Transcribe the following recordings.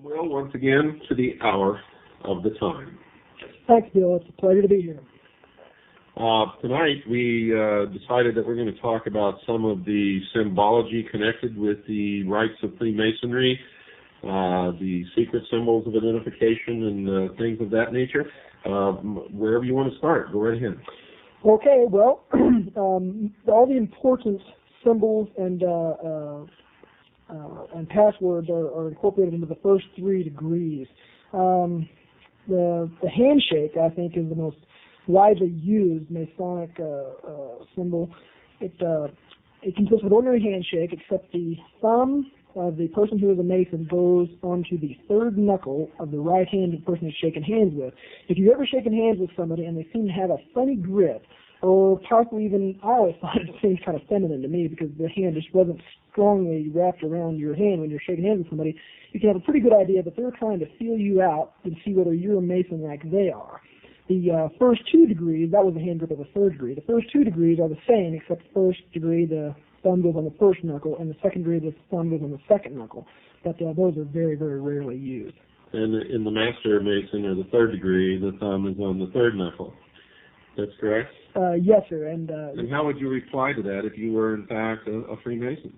Will, once again, to the hour of the time. Thanks, Bill. It's a pleasure to be here. Tonight, we decided that we're going to talk about some of the symbology connected with the rites of Freemasonry, the secret symbols of identification, and things of that nature. Wherever you want to start, go right ahead. Okay, well, all the important symbols and passwords are incorporated into the first 3 degrees. The handshake, I think, is the most widely used Masonic symbol. It consists of an ordinary handshake, except the thumb of the person who is a Mason goes onto the 3rd knuckle of the right hand of the person who's shaking hands with. If you've ever shaken hands with somebody and they seem to have a funny grip, or possibly even, I always thought it seemed kind of feminine to me because the hand just wasn't strongly wrapped around your hand when you're shaking hands with somebody, you can have a pretty good idea that they're trying to feel you out and see whether you're a Mason like they are. The first 2 degrees, that was the hand grip of the 3rd degree. The first 2 degrees are the same, except the first degree, the thumb goes on the 1st knuckle, and the 2nd degree, the thumb goes on the 2nd knuckle. But those are very, very rarely used. And in the Master Mason, or the 3rd degree, the thumb is on the 3rd knuckle. That's correct? Yes, sir. And how would you reply to that if you were, in fact, a Freemason?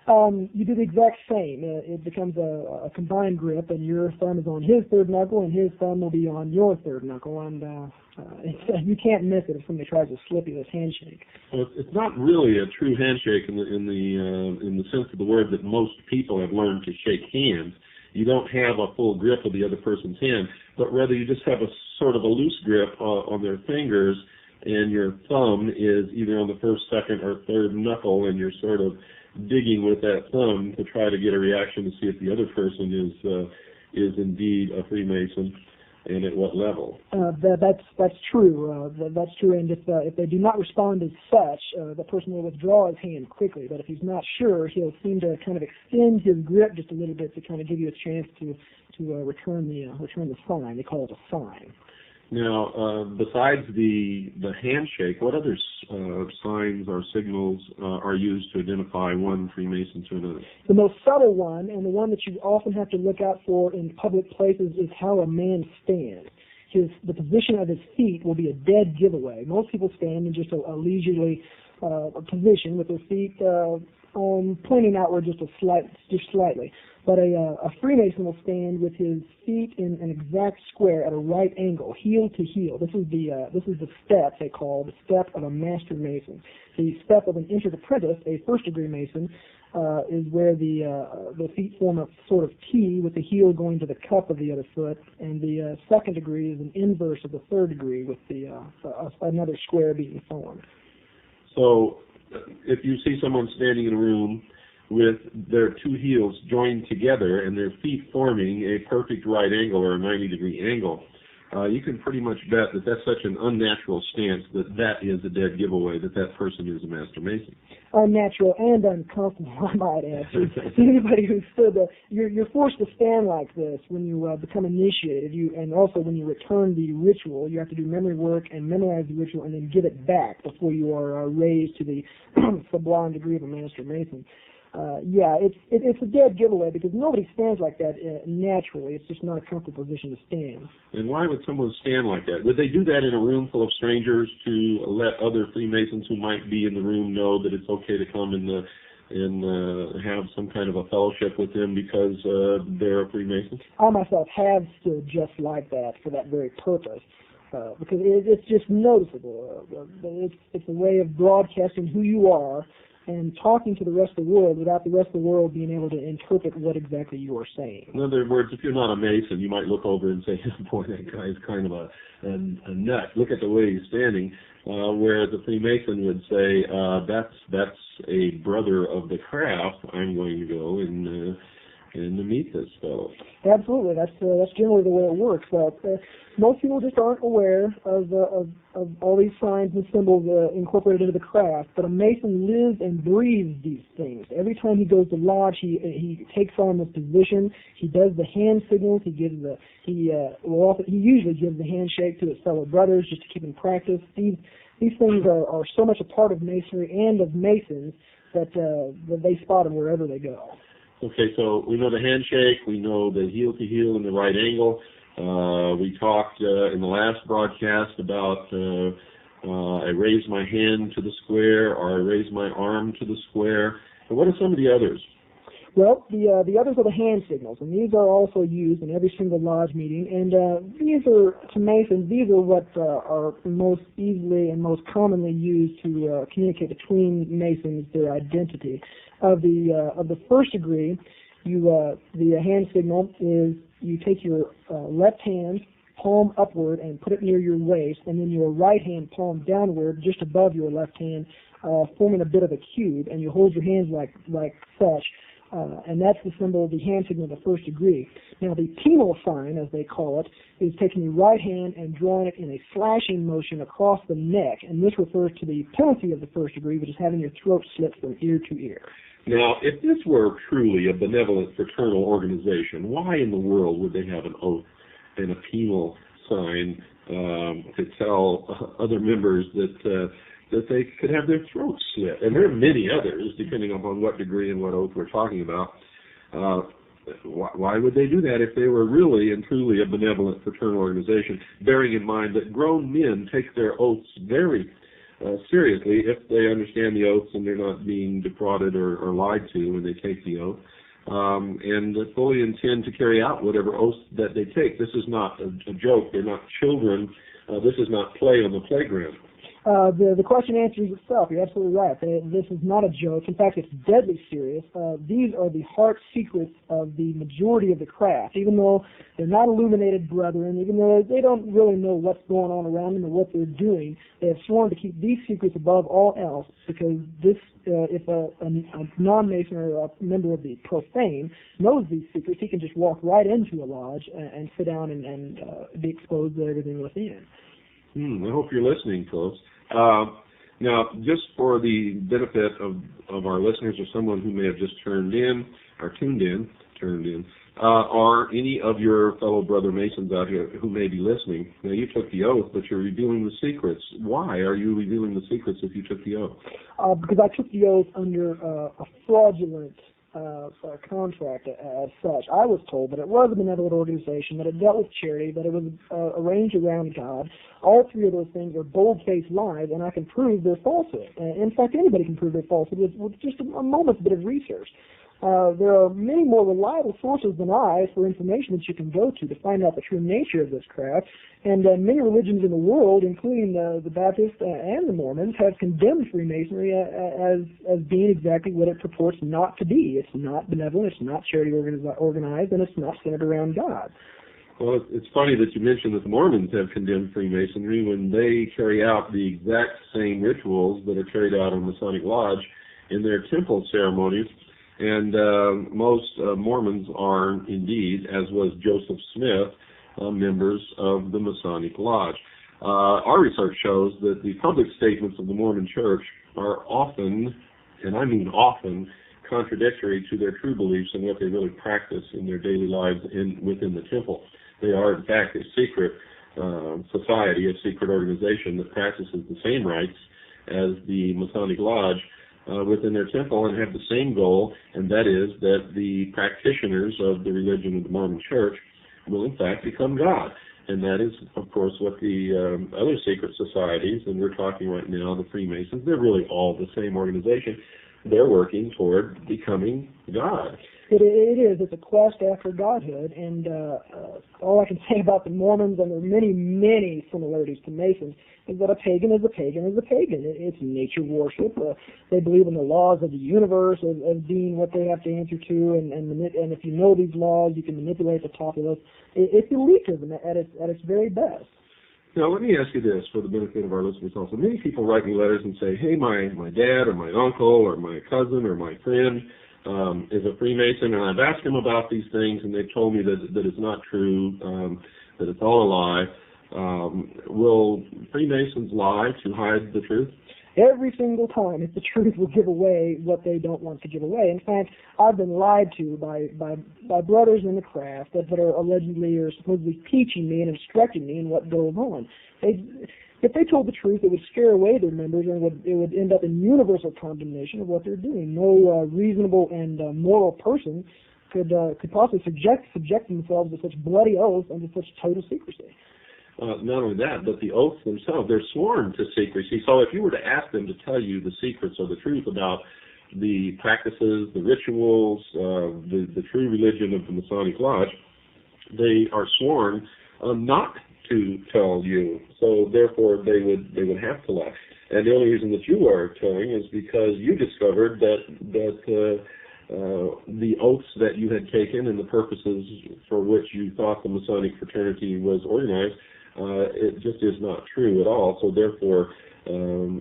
You do the exact same. It becomes a combined grip, and your thumb is on his 3rd knuckle, and his thumb will be on your 3rd knuckle, and you can't miss it if somebody tries to slip you this handshake. Well, it's not really a true handshake in the sense of the word that most people have learned to shake hands. You don't have a full grip of the other person's hand, but rather you just have a sort of a loose grip on their fingers, and your thumb is either on the 1st, 2nd, or 3rd knuckle, and you're sort of digging with that thumb to try to get a reaction to see if the other person is indeed a Freemason, and at what level. That's true. That's true. And if they do not respond as such, the person will withdraw his hand quickly. But if he's not sure, he'll seem to kind of extend his grip just a little bit to kind of give you a chance to return the sign. They call it a sign. Now, besides the handshake, what other signs or signals are used to identify one Freemason to another? The most subtle one, and the one that you often have to look out for in public places, is how a man stands. The position of his feet will be a dead giveaway. Most people stand in just a leisurely position with their feet pointing outward just slightly. But a Freemason will stand with his feet in an exact square at a right angle, heel to heel. This is the step they call the step of a Master Mason. The step of an entered apprentice, a 1st degree Mason, is where the feet form a sort of T with the heel going to the cup of the other foot, and the 2nd degree is an inverse of the 3rd degree with another square being formed. So, if you see someone standing in a room with their 2 heels joined together and their feet forming a perfect right angle or a 90-degree angle, you can pretty much bet that that's such an unnatural stance that is a dead giveaway that person is a Master Mason. Unnatural and uncomfortable, I might add. Anybody who's stood there, you're forced to stand like this when you become initiated. And also when you return the ritual, you have to do memory work and memorize the ritual and then give it back before you are raised to the sublime degree of a Master Mason. It's a dead giveaway because nobody stands like that naturally. It's just not a comfortable position to stand. And why would someone stand like that? Would they do that in a room full of strangers to let other Freemasons who might be in the room know that it's okay to come and have some kind of a fellowship with them because they're a Freemason? I myself have stood just like that for that very purpose. Because it's just noticeable. It's a way of broadcasting who you are and talking to the rest of the world without the rest of the world being able to interpret what exactly you are saying. In other words, if you're not a Mason, you might look over and say, boy, that guy is kind of a nut. Look at the way he's standing. Whereas a Freemason would say, that's a brother of the craft. I'm going to go and to meet this fellow. Absolutely, that's generally the way it works. Most people just aren't aware of all these signs and symbols incorporated into the craft. But a Mason lives and breathes these things. Every time he goes to lodge, he takes on this position. He does the hand signals. He usually gives the handshake to his fellow brothers just to keep in practice. These things are so much a part of Masonry and of Masons that they spot them wherever they go. Okay, so we know the handshake, we know the heel-to-heel and the right angle. We talked in the last broadcast about I raise my hand to the square or I raise my arm to the square. And what are some of the others? Well, the others are the hand signals, and these are also used in every single lodge meeting. And these are, to Masons, these are what are most easily and most commonly used to communicate between Masons their identity. Of the first degree, the hand signal is you take your left hand, palm upward, and put it near your waist, and then your right hand palm downward, just above your left hand, forming a bit of a cube, and you hold your hands like such. And that's the symbol, the hand signal of the first degree. Now, the penal sign, as they call it, is taking your right hand and drawing it in a slashing motion across the neck, and this refers to the penalty of the first degree, which is having your throat slit from ear to ear. Now, if this were truly a benevolent fraternal organization, why in the world would they have an oath and a penal sign to tell other members that they could have their throats slit? And there are many others, depending upon what degree and what oath we're talking about. Why would they do that if they were really and truly a benevolent fraternal organization, bearing in mind that grown men take their oaths very seriously if they understand the oaths and they're not being defrauded or lied to when they take the oath, and fully intend to carry out whatever oaths that they take. This is not a joke. They're not children. This is not play on the playground. The question answers itself. You're absolutely right. This is not a joke. In fact, it's deadly serious. These are the heart secrets of the majority of the craft. Even though they're not illuminated brethren, even though they don't really know what's going on around them or what they're doing, they have sworn to keep these secrets above all else, because this, if a non-Mason or a member of the profane knows these secrets, he can just walk right into a lodge and sit down and be exposed to everything within. I hope you're listening, folks. Now, just for the benefit of our listeners or someone who may have just tuned in, or any of your fellow brother Masons out here who may be listening. Now, you took the oath, but you're revealing the secrets. Why are you revealing the secrets if you took the oath? Because I took the oath under a fraudulent contract as such. I was told that it was a benevolent organization, that it dealt with charity, that it was arranged around God. All three of those things are bold-faced lies, and I can prove their falsehood. In fact, anybody can prove their falsehood with just a moment's bit of research. There are many more reliable sources than I for information that you can go to find out the true nature of this craft. And many religions in the world, including the Baptists and the Mormons, have condemned Freemasonry as being exactly what it purports not to be. It's not benevolent, it's not charity organized, and it's not centered around God. Well, it's funny that you mentioned that the Mormons have condemned Freemasonry when they carry out the exact same rituals that are carried out in Masonic Lodge in their temple ceremonies. And most Mormons are indeed, as was Joseph Smith, members of the Masonic Lodge. Our research shows that the public statements of the Mormon Church are often, and I mean often, contradictory to their true beliefs and what they really practice in their daily lives within the temple. They are, in fact, a secret society, a secret organization that practices the same rites as the Masonic Lodge within their temple, and have the same goal, and that is that the practitioners of the religion of the Mormon Church will in fact become God. And that is, of course, what the other secret societies, and we're talking right now the Freemasons, they're really all the same organization. They're working toward becoming God. It is. It's a quest after godhood, and all I can say about the Mormons, and there are many, many similarities to Masons, is that a pagan is a pagan is a pagan. It's nature worship. They believe in the laws of the universe as being what they have to answer to, and if you know these laws, you can manipulate the populace. It's elitism at its very best. Now, let me ask you this for the benefit of our listeners also. Many people write me letters and say, hey, my dad or my uncle or my cousin or my friend is a Freemason, and I've asked him about these things, and they've told me that it's not true, that it's all a lie. Will Freemasons lie to hide the truth? Every single time, if the truth will give away what they don't want to give away. In fact, I've been lied to by brothers in the craft that are allegedly or supposedly teaching me and instructing me in what goes on. if they told the truth, it would scare away their members, and it would end up in universal condemnation of what they're doing. No reasonable and moral person could possibly subject themselves to such bloody oaths and to such total secrecy. Not only that, but the oaths themselves, they're sworn to secrecy. So if you were to ask them to tell you the secrets or the truth about the practices, the rituals, the true religion of the Masonic Lodge, they are sworn not to tell you. So therefore, they would have to lie. And the only reason that you are telling is because you discovered that the oaths that you had taken and the purposes for which you thought the Masonic fraternity was organized, it just is not true at all. So therefore,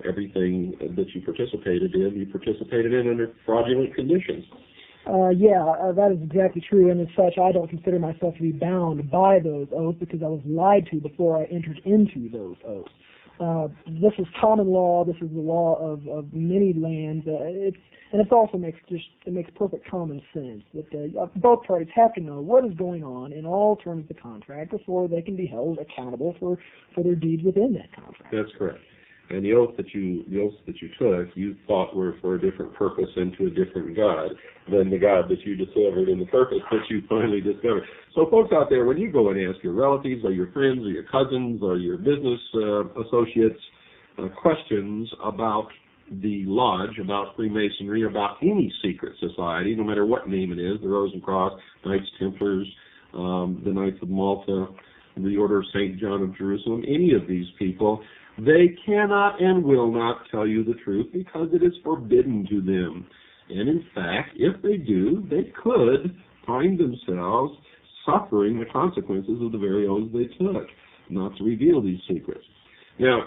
everything that you participated in under fraudulent conditions. That is exactly true, and as such, I don't consider myself to be bound by those oaths because I was lied to before I entered into those oaths. This is common law. This is the law of many lands. It also makes perfect common sense that both parties have to know what is going on in all terms of the contract before they can be held accountable for their deeds within that contract. That's correct. And the oaths that you took, you thought were for a different purpose and to a different God than the God that you discovered and the purpose that you finally discovered. So folks out there, when you go and ask your relatives or your friends or your cousins or your business associates questions about the lodge, about Freemasonry, about any secret society, no matter what name it is, the Rose and Cross, Knights Templars, the Knights of Malta, the Order of St. John of Jerusalem, any of these people, they cannot and will not tell you the truth because it is forbidden to them. And in fact, if they do, they could find themselves suffering the consequences of the very oaths they took, not to reveal these secrets. Now,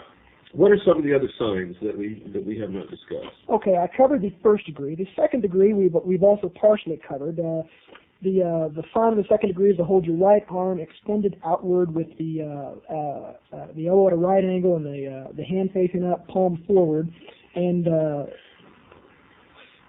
what are some of the other signs that we have not discussed? Okay, I covered the first degree. The second degree we've also partially covered. The sign of the second degree is to hold your right arm extended outward with the elbow at a right angle and the hand facing up, palm forward. And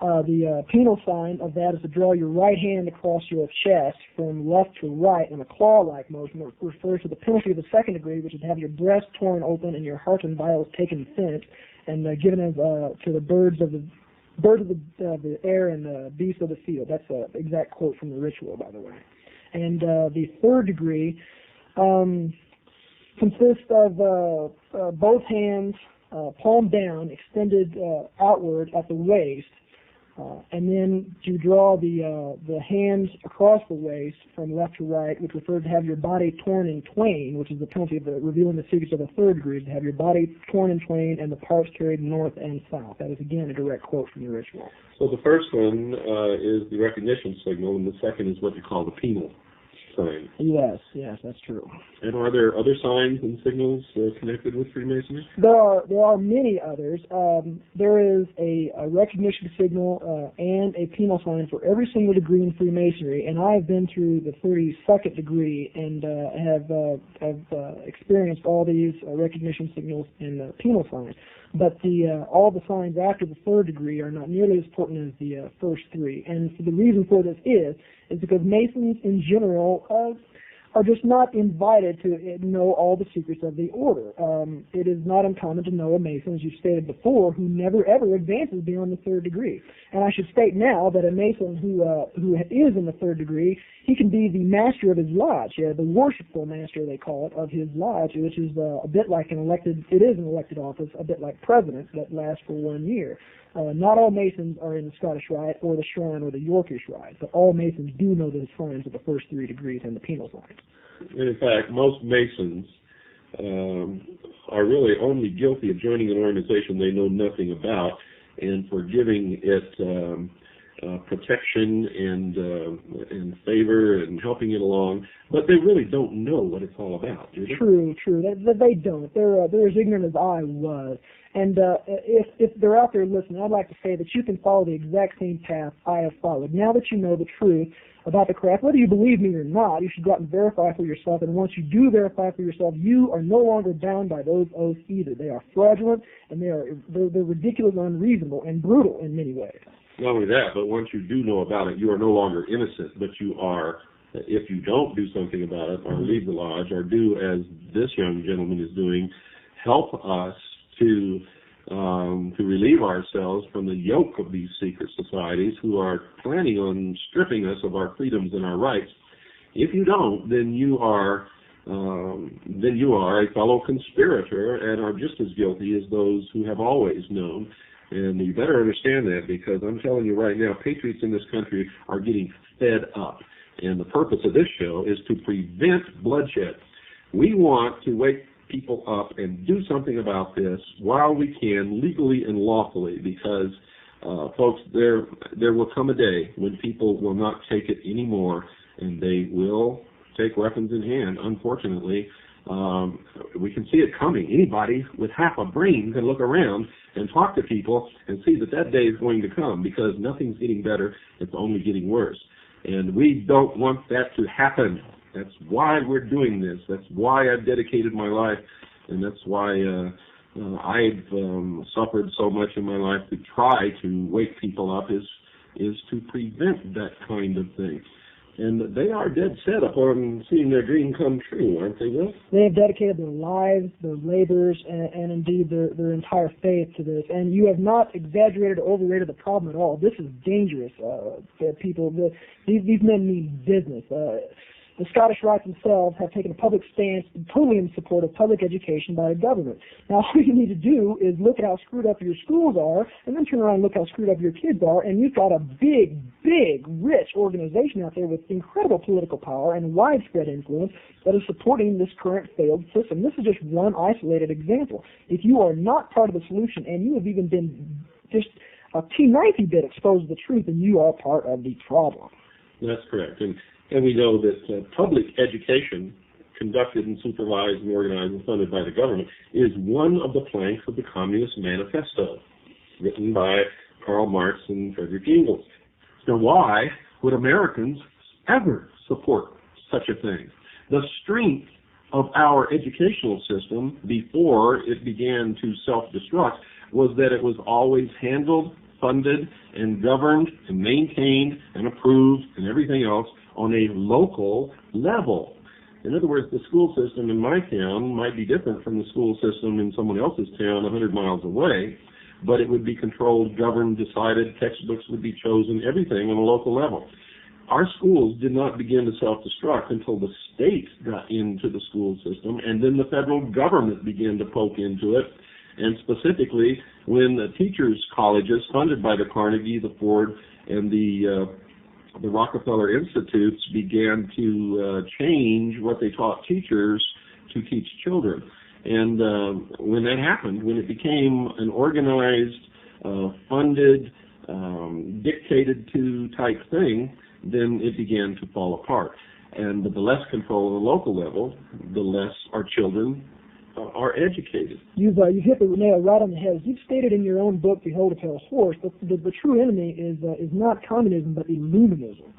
the penal sign of that is to draw your right hand across your chest from left to right in a claw-like motion that refers to the penalty of the second degree, which is to have your breast torn open and your heart and vitals taken thence and given as to the birds of the air and the beasts of the field. That's an exact quote from the ritual, by the way. And the third degree consists of both hands palm down, extended outward at the waist, and then to draw the hands across the waist from left to right, which refers to have your body torn in twain, which is the penalty of revealing the secrets of the third degree, to have your body torn in twain and the parts carried north and south. That is, again, a direct quote from the ritual. So the first one is the recognition signal, and the second is what you call the penal sign. Yes, that's true. And are there other signs and signals connected with Freemasonry? There are many others. There is a recognition signal and a penal sign for every single degree in Freemasonry, and I have been through the 32nd degree and have experienced all these recognition signals and penal signs. But all the signs after the third degree are not nearly as important as the first three. And the reason for this is because Masons in general are just not invited to know all the secrets of the order. It is not uncommon to know a Mason, as you stated before, who never ever advances beyond the third degree. And I should state now that a Mason who is in the third degree, he can be the master of his lodge, the worshipful master, they call it, of his lodge, which is a bit like an elected office, a bit like president that lasts for 1 year. Not all Masons are in the Scottish Rite or the Shrine or the Yorkish Rite, but all Masons do know the signs of the first three degrees and the penal signs. And in fact, most Masons are really only guilty of joining an organization they know nothing about and for giving it protection and favor and helping it along, but they really don't know what it's all about, do they? True. They don't. They're as ignorant as I was. And if they're out there listening, I'd like to say that you can follow the exact same path I have followed. Now that you know the truth about the craft, whether you believe me or not, you should go out and verify for yourself. And once you do verify for yourself, you are no longer bound by those oaths either. They are fraudulent, and they're ridiculous, unreasonable, and brutal in many ways. Not only that, but once you do know about it, you are no longer innocent, but you are, if you don't do something about it or leave the lodge or do as this young gentleman is doing, help us to relieve ourselves from the yoke of these secret societies who are planning on stripping us of our freedoms and our rights. If you don't, then you are a fellow conspirator and are just as guilty as those who have always known. And you better understand that, because I'm telling you right now, patriots in this country are getting fed up. And the purpose of this show is to prevent bloodshed. We want to wake people up and do something about this while we can, legally and lawfully, because, folks, there will come a day when people will not take it anymore, and they will take weapons in hand, unfortunately. We can see it coming. Anybody with half a brain can look around and talk to people and see that day is going to come, because nothing's getting better, it's only getting worse. And we don't want that to happen. That's why we're doing this. That's why I've dedicated my life, and that's why I've suffered so much in my life to try to wake people up, is to prevent that kind of thing. And they are dead set upon seeing their dream come true, aren't they, Will? They have dedicated their lives, their labors, and indeed their entire faith to this. And you have not exaggerated or overrated the problem at all. This is dangerous. These men mean business. The Scottish Rite themselves have taken a public stance totally in support of public education by the government. Now, all you need to do is look at how screwed up your schools are, and then turn around and look how screwed up your kids are, and you've got a big, rich organization out there with incredible political power and widespread influence that is supporting this current failed system. This is just one isolated example. If you are not part of the solution, and you have even been just a T90 bit exposed to the truth, then you are part of the problem. That's correct. And we know that public education, conducted and supervised and organized and funded by the government, is one of the planks of the Communist Manifesto, written by Karl Marx and Friedrich Engels. Now, why would Americans ever support such a thing? The strength of our educational system before it began to self-destruct was that it was always handled, funded, and governed and maintained and approved and everything else on a local level. In other words, the school system in my town might be different from the school system in someone else's town 100 miles away, but it would be controlled, governed, decided, textbooks would be chosen, everything on a local level. Our schools did not begin to self-destruct until the state got into the school system, and then the federal government began to poke into it, and specifically when the teachers' colleges funded by the Carnegie, the Ford, and the Rockefeller Institutes began to change what they taught teachers to teach children. And when that happened, when it became an organized, funded, dictated to type thing, then it began to fall apart. And the less control on the local level, the less our children are educated. You've hit the nail right on the head. As you've stated in your own book, Behold a Pale Horse, the true enemy is not communism, but Illuminism.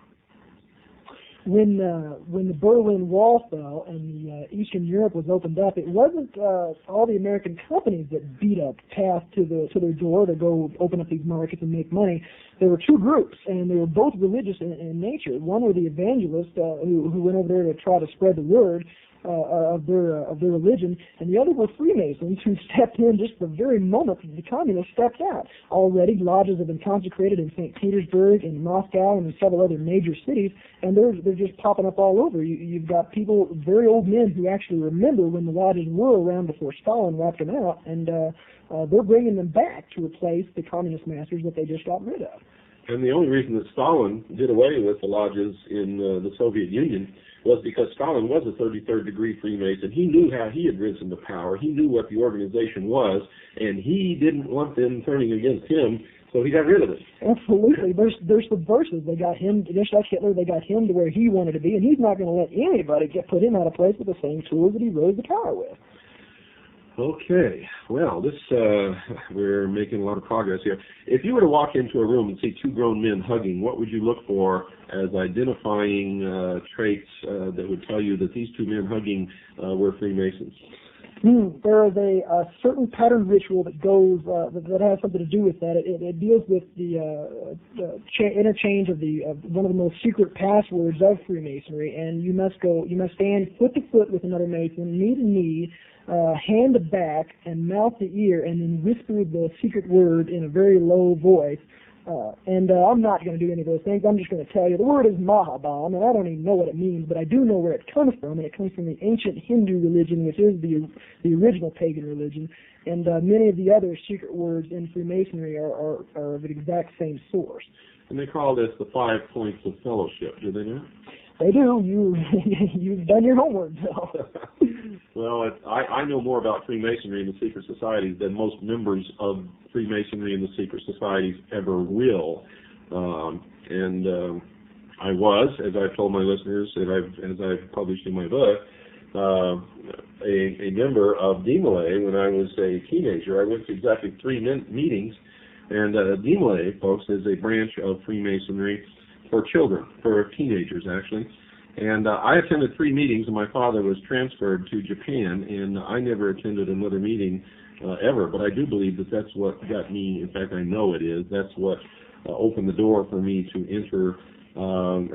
When the Berlin Wall fell and the Eastern Europe was opened up, it wasn't all the American companies that beat up path to their door to go open up these markets and make money. There were two groups, and they were both religious in nature. One were the evangelists who went over there to try to spread the word of their religion, and the other were Freemasons who stepped in just the very moment that the communists stepped out. Already, lodges have been consecrated in St. Petersburg, in Moscow, and in several other major cities, and they're just popping up all over. You've got people, very old men, who actually remember when the lodges were around before Stalin wiped them out, and they're bringing them back to replace the communist masters that they just got rid of. And the only reason that Stalin did away with the lodges in the Soviet Union was because Stalin was a 33rd degree Freemason. He knew how he had risen to power. He knew what the organization was, and he didn't want them turning against him, so he got rid of it. Absolutely. There's subversives. They got him, just like Hitler, they got him to where he wanted to be, and he's not going to let anybody put him out of place with the same tools that he rose to power with. Okay, well, we're making a lot of progress here. If you were to walk into a room and see two grown men hugging, what would you look for as identifying traits that would tell you that these two men hugging were Freemasons? There is a certain pattern ritual that goes that has something to do with that. It deals with the interchange of one of the most secret passwords of Freemasonry, and you must stand foot to foot with another Mason, knee to knee, hand to back, and mouth to ear, and then whisper the secret word in a very low voice. I'm not going to do any of those things. I'm just going to tell you the word is Mahabam, and I don't even know what it means, but I do know where it comes from, and it comes from the ancient Hindu religion, which is the original pagan religion, and many of the other secret words in Freemasonry are of the exact same source. And they call this the 5 points of fellowship, do they not? They do. You've done your homework, Bill. Well, I know more about Freemasonry and the secret societies than most members of Freemasonry and the secret societies ever will. I was, as I've told my listeners, as I've published in my book, a member of DMLA when I was a teenager. I went to exactly 3 meetings, and DMLA, folks, is a branch of Freemasonry for children, for teenagers actually. And I attended 3 meetings, and my father was transferred to Japan, and I never attended another meeting ever, but I do believe that that's what got me, in fact I know it is, that's what opened the door for me to enter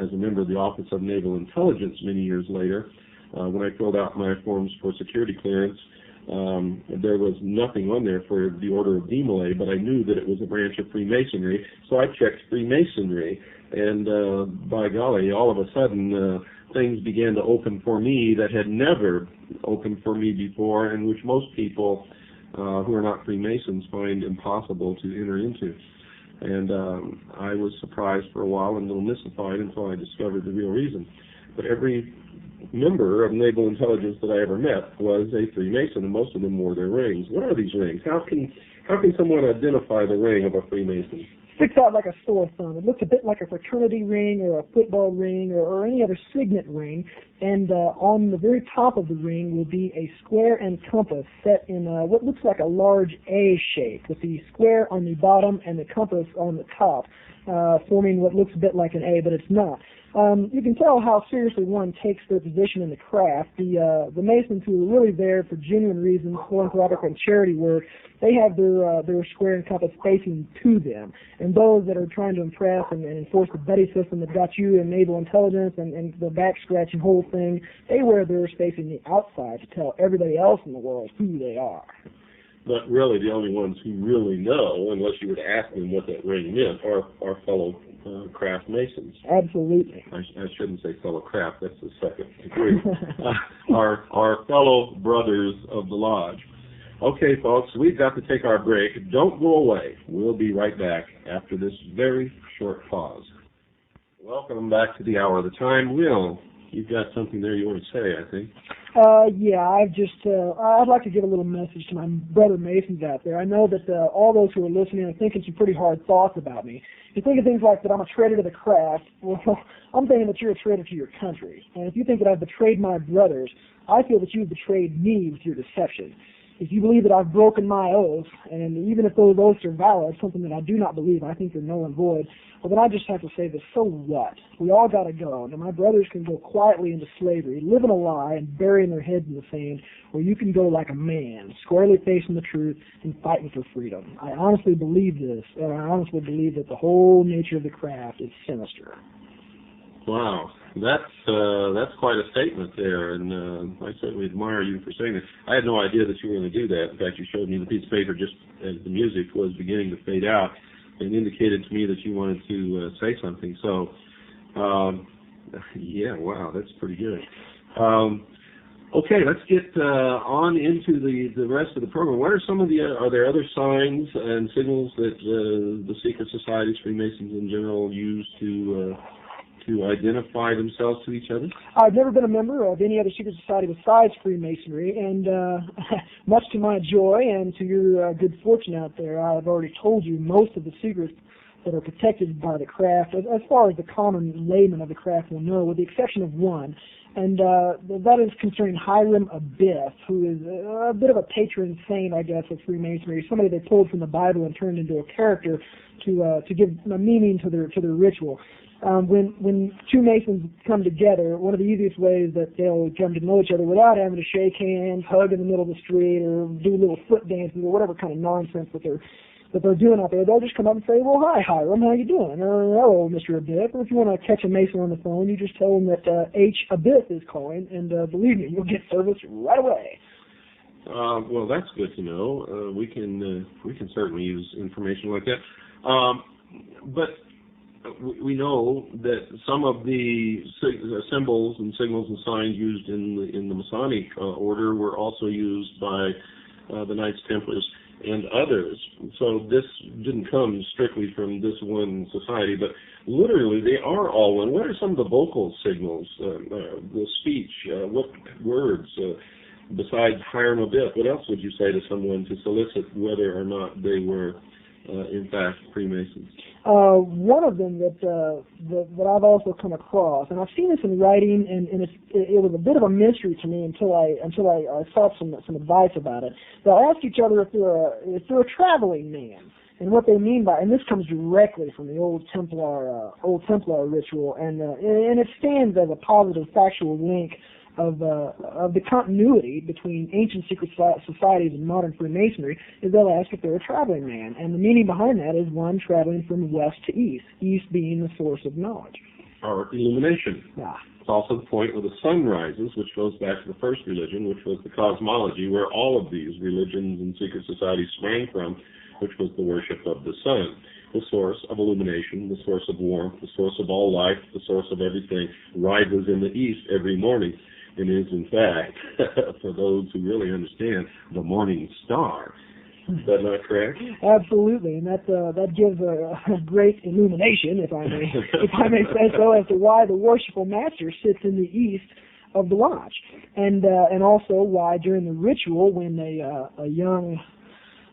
as a member of the Office of Naval Intelligence many years later. When I filled out my forms for security clearance, there was nothing on there for the Order of DMLA, but I knew that it was a branch of Freemasonry, so I checked Freemasonry, and by golly, all of a sudden things began to open for me that had never opened for me before, and which most people who are not Freemasons find impossible to enter into. And I was surprised for a while and a little mystified until I discovered the real reason. But every member of Naval Intelligence that I ever met was a Freemason, and most of them wore their rings. What are these rings? How can someone identify the ring of a Freemason? Sticks out like a sore thumb. It looks a bit like a fraternity ring or a football ring or any other signet ring, and on the very top of the ring will be a square and compass set in what looks like a large A shape, with the square on the bottom and the compass on the top, forming what looks a bit like an A, but it's not. You can tell how seriously one takes their position in the craft. The Masons who are really there for genuine reasons, philanthropic and charity work, they have their square and compass facing to them. And those that are trying to impress and enforce the buddy system that got you in naval intelligence and the back-scratching whole thing, they wear theirs facing the outside to tell everybody else in the world who they are. But really, the only ones who really know, unless you were to ask them what that ring meant, are fellow craft Masons. Absolutely. I shouldn't say fellow craft, that's the second degree. Our fellow brothers of the Lodge. Okay, folks, we've got to take our break. Don't go away. We'll be right back after this very short pause. Welcome back to the Hour of the Time. Will, you've got something there you want to say, I think. Yeah, I'd like to give a little message to my brother Masons out there. I know that all those who are listening are thinking some pretty hard thoughts about me. If you think of things like that I'm a traitor to the craft, well, I'm thinking that you're a traitor to your country. And if you think that I've betrayed my brothers, I feel that you've betrayed me with your deception. If you believe that I've broken my oath, and even if those oaths are valid, something that I do not believe, I think they're null and void, well, then I just have to say this, so what? We all got to go. Now, my brothers can go quietly into slavery, living a lie and burying their heads in the sand, or you can go like a man, squarely facing the truth and fighting for freedom. I honestly believe this, and I honestly believe that the whole nature of the craft is sinister. Wow, that's quite a statement there, and I certainly admire you for saying that. I had no idea that you were going to do that. In fact, you showed me the piece of paper just as the music was beginning to fade out and indicated to me that you wanted to say something. So, yeah, wow, that's pretty good. Okay, let's get on into the rest of the program. What are some of are there other signs and signals that the secret societies, Freemasons in general, use to identify themselves to each other? I've never been a member of any other secret society besides Freemasonry, and much to my joy and to your good fortune out there, I've already told you most of the secrets that are protected by the craft, as far as the common layman of the craft will know, with the exception of one. And that is concerning Hiram Abiff, who is a bit of a patron saint, I guess, of Freemasonry, somebody they pulled from the Bible and turned into a character to give a meaning to their ritual. When two Masons come together, one of the easiest ways that they'll come to know each other without having to shake hands, hug in the middle of the street, or do little foot dances, or whatever kind of nonsense that they're doing out there, they'll just come up and say, well, hi, Hiram, how you doing? Or, hello, Mr. Abiff. Or if you want to catch a Mason on the phone, you just tell them that H. Abiff is calling, and believe me, you'll get service right away. Well, that's good to know. We can certainly use information like that. But we know that some of the symbols and signals and signs used in the Masonic order were also used by the Knights Templars and others. So this didn't come strictly from this one society, but literally they are all one. What are some of the vocal signals, the speech, what words, besides Hiram Abiff, what else would you say to someone to solicit whether or not they were in fact Freemasons? One of them that I've also come across, and I've seen this in writing, and it was a bit of a mystery to me until I sought some advice about it. They'll ask each other if they're a traveling man, and what they mean by, and this comes directly from the old Templar ritual, and it stands as a positive factual link of the continuity between ancient secret societies and modern Freemasonry, is they'll ask if they're a traveling man. And the meaning behind that is one traveling from west to east, east being the source of knowledge. Or illumination. Yeah. It's also the point where the sun rises, which goes back to the first religion, which was the cosmology, where all of these religions and secret societies sprang from, which was the worship of the sun, the source of illumination, the source of warmth, the source of all life, the source of everything, rises in the east every morning. It is, in fact, for those who really understand, the morning star. Is that not correct? Absolutely, and that gives a great illumination, if I may say so, as to why the worshipful master sits in the east of the lodge, and also why during the ritual, when a young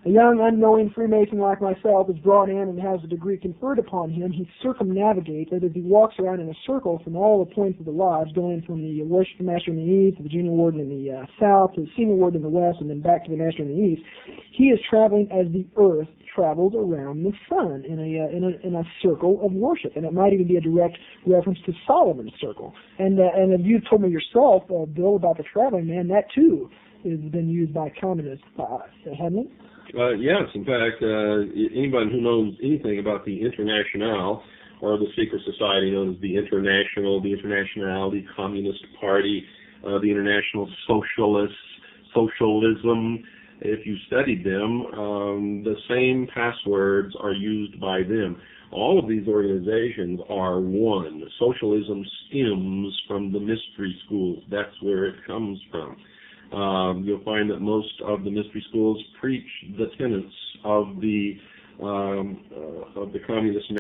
unknowing Freemason like myself is brought in and has a degree conferred upon him, he circumnavigates it as he walks around in a circle from all the points of the lodge, going from the worship master in the east to the junior warden in the south to the senior warden in the west, and then back to the master in the east. He is traveling as the earth travels around the sun in a circle of worship, and it might even be a direct reference to Solomon's circle. And as you told me yourself, Bill, about the traveling man, that too has been used by communists, hasn't it? Yes, in fact, anyone who knows anything about the Internationale, or the secret society known as the International, the Communist Party, the International Socialists, Socialism, if you studied them, the same passwords are used by them. All of these organizations are one. Socialism stems from the mystery schools. That's where it comes from. You'll find that most of the mystery schools preach the tenets of the communist